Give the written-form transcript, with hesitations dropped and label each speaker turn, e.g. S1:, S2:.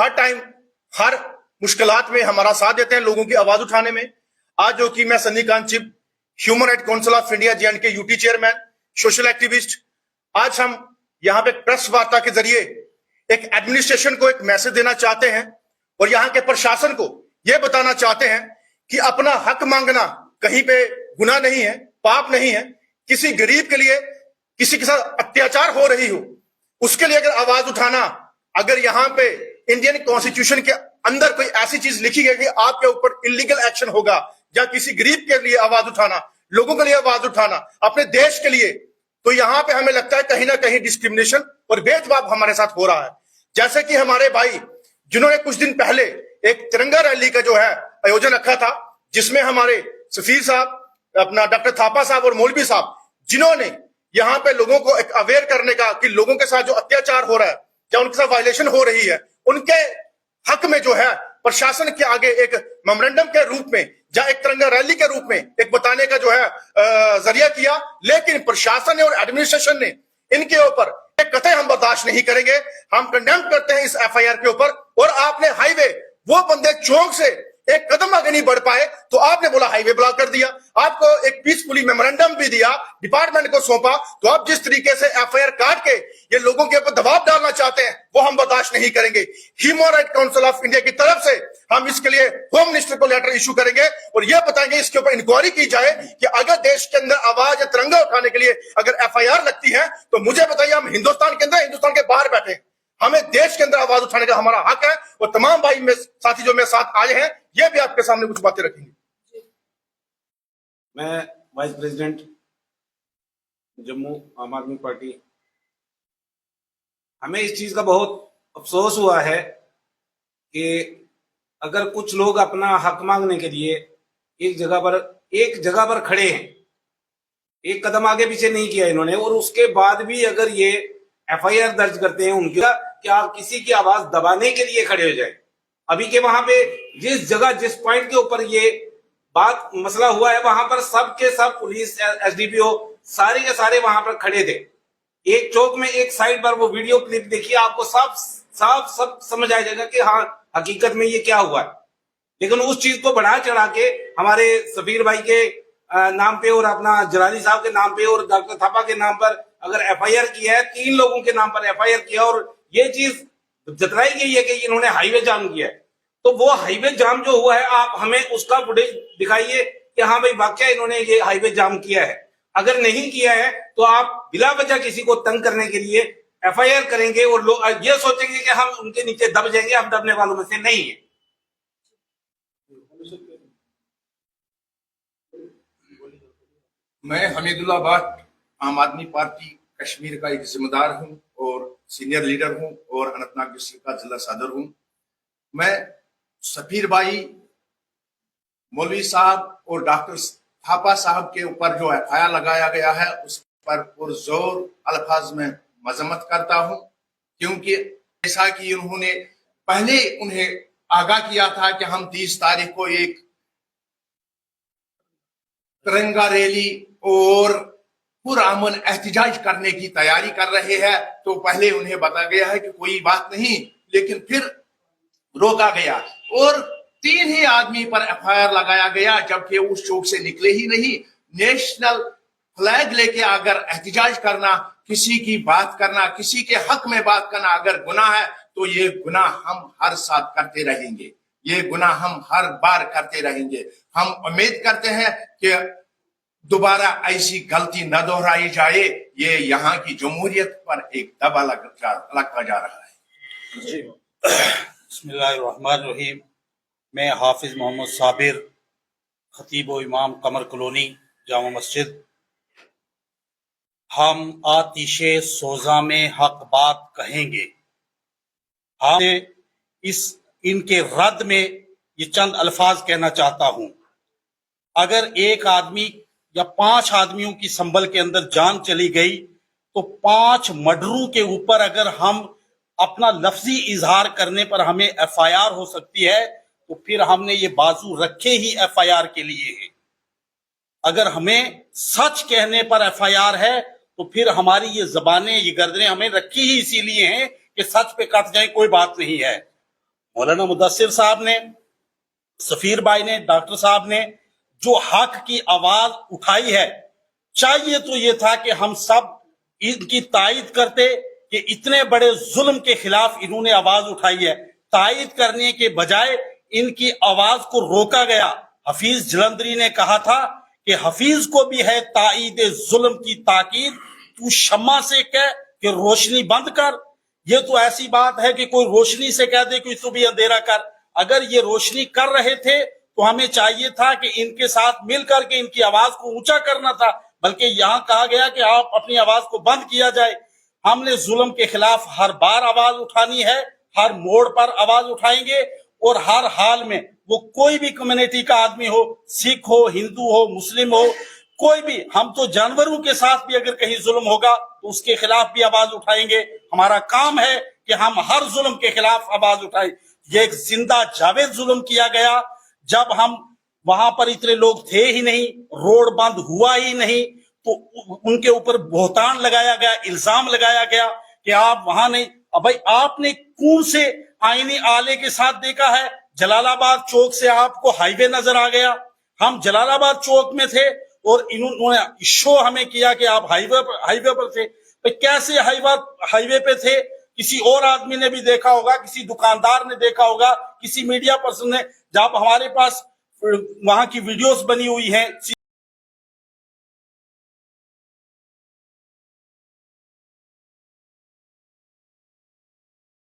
S1: हर time हर मुश्किलात में हमारा साथ देते हैं, लोगों की आवाज उठाने में। आज जो कि मैं Sunny Kanchip, human right council of India J&K UT chairman, social activist, आज हम यहाँ पे प्रेस वार्ता के जरिए एक एडमिनिस्ट्रेशन को एक मैसेज देना चाहते हैं और यहाँ के प्रशासन को यह बताना चाहते हैं कि अपना हक मांगना कहीं पे गुनाह नहीं है, पाप नहीं है। किसी गरीब के लिए किसी के साथ अत्याचार हो रही हो, उसके लिए अगर आवाज उठाना, अगर यहाँ पे इंडियन कॉन्स्टिट्यूशन के अंदर कोई ऐसी चीज लिखी गई कि आपके ऊपर इलीगल एक्शन होगा, या किसी गरीब के लिए आवाज उठाना, लोगों के लिए आवाज उठाना, अपने देश के लिए, तो यहाँ पे हमें लगता है कहीं ना कहीं डिस्क्रिमिनेशन और भेदभाव हमारे साथ हो रहा है। जैसे कि हमारे भाई जिन्होंने कुछ दिन पहले एक तिरंगा रैली का जो है आयोजन रखा था, जिसमें हमारे सफीर साहब, अपना डॉक्टर थापा साहब और मौलवी साहब, जिन्होंने यहाँ पे लोगों को एक अवेयर करने का कि लोगों के साथ जो अत्याचार हो रहा है या उनके साथ वायलेशन हो रही है, उनके हक में जो है प्रशासन के आगे एक मेमोरेंडम के रूप में या एक तिरंगा रैली के रूप में एक बताने का जो है जरिया किया। लेकिन प्रशासन ने और एडमिनिस्ट्रेशन ने इनके ऊपर एक कतई हम बर्दाश्त नहीं करेंगे। हम कंडेम करते हैं इस FIR के ऊपर। और आपने हाईवे, वो बंदे चौक से एक कदम आगे नहीं बढ़ पाए तो आपने बोला हाईवे ब्लॉक कर दिया। आपको एक पीसफुली मेमोरेंडम भी दिया, डिपार्टमेंट को सौंपा, तो आप जिस तरीके से FIR काट के ये लोगों के ऊपर दबाव डालना चाहते हैं वो हम बर्दाश्त नहीं करेंगे। Human right council of India की तरफ से हम इसके लिए होम मिनिस्टर को लेटर इशू करेंगे और ये बताएंगे, इसके ऊपर इंक्वायरी की जाए कि अगर देश के अंदर आवाज तिरंगा उठाने के लिए अगर FIR लगती है तो मुझे बताइए, हम हिंदुस्तान के अंदर, हिंदुस्तान के बाहर बैठे हैं, हमें देश के अंदर आवाज उठाने का हमारा हक है। और तमाम भाई में साथी जो मेरे साथ आए हैं, ये भी आपके सामने कुछ बातें रखेंगे।
S2: मैं वाइस प्रेसिडेंट जम्मू आम आदमी पार्टी। हमें इस चीज का बहुत अफसोस हुआ है कि अगर कुछ लोग अपना हक मांगने के लिए एक जगह पर खड़े हैं, एक कदम आगे पीछे नहीं किया इन्होंने, और उसके बाद भी अगर ये FIR दर्ज करते हैं उनके, क्या किसी की आवाज दबाने के लिए खड़े हो जाए। अभी के वहां पे जिस जगह, जिस पॉइंट के ऊपर ये बात मसला हुआ है, वहां पर सब के सब पुलिस, SDPO सारे के सारे वहां पर खड़े थे। एक चौक में एक साइड पर वो वीडियो क्लिप देखिए, आपको सब समझ आ जाएगा कि हाँ हकीकत में ये क्या हुआ है। लेकिन उस चीज को बढ़ा चढ़ा के हमारे सफीर भाई के नाम पे और अपना जलाली साहब के नाम पे और डॉक्टर थापा के नाम पर अगर FIR किया है, 3 लोगों के नाम पर FIR किया, और ये चीज जतलाई गई है कि इन्होंने हाईवे जाम किया है। तो वो हाईवे जाम जो हुआ है, आप हमें उसका फुटेज दिखाइए कि हाँ भाई वाकई इन्होंने ये हाईवे जाम किया है। अगर नहीं किया है तो आप बिला वजह किसी को तंग करने के लिए FIR करेंगे और लोग ये सोचेंगे कि हम उनके नीचे दब जाएंगे। हम दबने वालों में से नहीं है।
S3: मैं हमीदुल्लाह भट्ट, आम आदमी पार्टी कश्मीर का एक जिम्मेदार हूं और सीनियर लीडर हूं और अनंतनाग डिस्ट्रिक्ट का जिला सदर हूं। मैं सफीर भाई, मौलवी साहब और डॉक्टर थापा साहब के ऊपर जो FIR लगाया गया है उस पर पुरजोर अल्फाज में मजम्मत करता हूं, क्योंकि जैसा कि उन्होंने पहले उन्हें आगाह किया था कि हम 30 तारीख को एक तिरंगा रैली और पुरअमन एहतजाज करने की तैयारी कर रहे हैं, तो पहले उन्हें बताया गया है कि कोई बात नहीं, लेकिन फिर रोका गया और 3 ही आदमी पर FIR लगाया गया, जबकि उस चौक से निकले ही नहीं। नेशनल फ्लैग लेके अगर एहतजाज करना, किसी की बात करना, किसी के हक में बात करना अगर गुनाह है तो ये गुनाह हम हर साथ करते रहेंगे, ये गुनाह हम हर बार करते रहेंगे। हम उम्मीद करते हैं कि दोबारा ऐसी गलती न दोहराई जाए। ये यहाँ की जमहूरियत पर एक दबा लगता जा रहा है।
S4: बिस्मिल्लाहिर्रहमानिर्रहीम। मैं हाफिज मोहम्मद साबिर, खतीब व इमाम कमर कॉलोनी जामा मस्जिद। हम आतिशे सोजा में हक बात कहेंगे। हम इनके रद्द में ये चंद अल्फाज कहना चाहता हूं। अगर एक आदमी या 5 आदमियों की संभल के अंदर जान चली गई तो 5 मर्डरों के ऊपर अगर हम अपना लफ्जी इजहार करने पर हमें FIR हो सकती है, तो फिर हमने ये बाजू रखे ही FIR के लिए है। अगर हमें सच कहने पर FIR है तो फिर हमारी ये जबानें, ये गर्दनें हमें रखी ही इसीलिए हैं कि सच पे कट जाए, कोई बात नहीं है। मौलाना मुदस्सिर साहब ने, सफीर भाई ने, डॉक्टर साहब ने जो हक की आवाज उठाई है, चाहिए तो ये था कि हम सब इनकी तायद करते कि इतने बड़े जुल्म के खिलाफ इन्होंने आवाज उठाई है। तायद करने के बजाय इनकी आवाज को रोका गया। हफीज जलंधरी ने कहा था कि हफीज को भी है तायद जुल्म की ताकीद, तू शम्मा से कह कि रोशनी बंद कर। ये तो ऐसी बात है कि कोई रोशनी से कह दे कि तू भी अंधेरा कर। अगर ये रोशनी कर रहे थे तो हमें चाहिए था कि इनके साथ मिलकर के इनकी आवाज को ऊंचा करना था, बल्कि यहां कहा गया कि आप अपनी आवाज को बंद किया जाए। हमने जुल्म के खिलाफ हर बार आवाज उठानी है, हर मोड़ पर आवाज उठाएंगे और हर हाल में, वो कोई भी कम्युनिटी का आदमी हो, सिख हो, हिंदू हो, मुस्लिम हो, कोई भी, हम तो जानवरों के साथ भी अगर कहीं जुल्म होगा तो उसके खिलाफ भी आवाज उठाएंगे। हमारा काम है कि हम हर जुल्म के खिलाफ आवाज उठाएं। ये एक जिंदा जावेद जुल्म किया गया जब हम वहां पर इतने लोग थे ही नहीं, रोड बंद हुआ ही नहीं, तो उनके ऊपर बोहतान लगाया गया, इल्जाम लगाया गया कि आप वहां नहीं। अब भाई आपने कौन से आईनी आले के साथ देखा है? जलालाबाद चौक से आपको हाईवे नजर आ गया। हम जलालाबाद चौक में थे और इन्होंने शो हमें किया कि आप हाईवे पर थे। भाई कैसे हाईवे पे थे? किसी और आदमी ने भी देखा होगा, किसी दुकानदार ने देखा होगा, किसी मीडिया पर्सन ने। जब हमारे पास वहां की वीडियोस बनी हुई हैं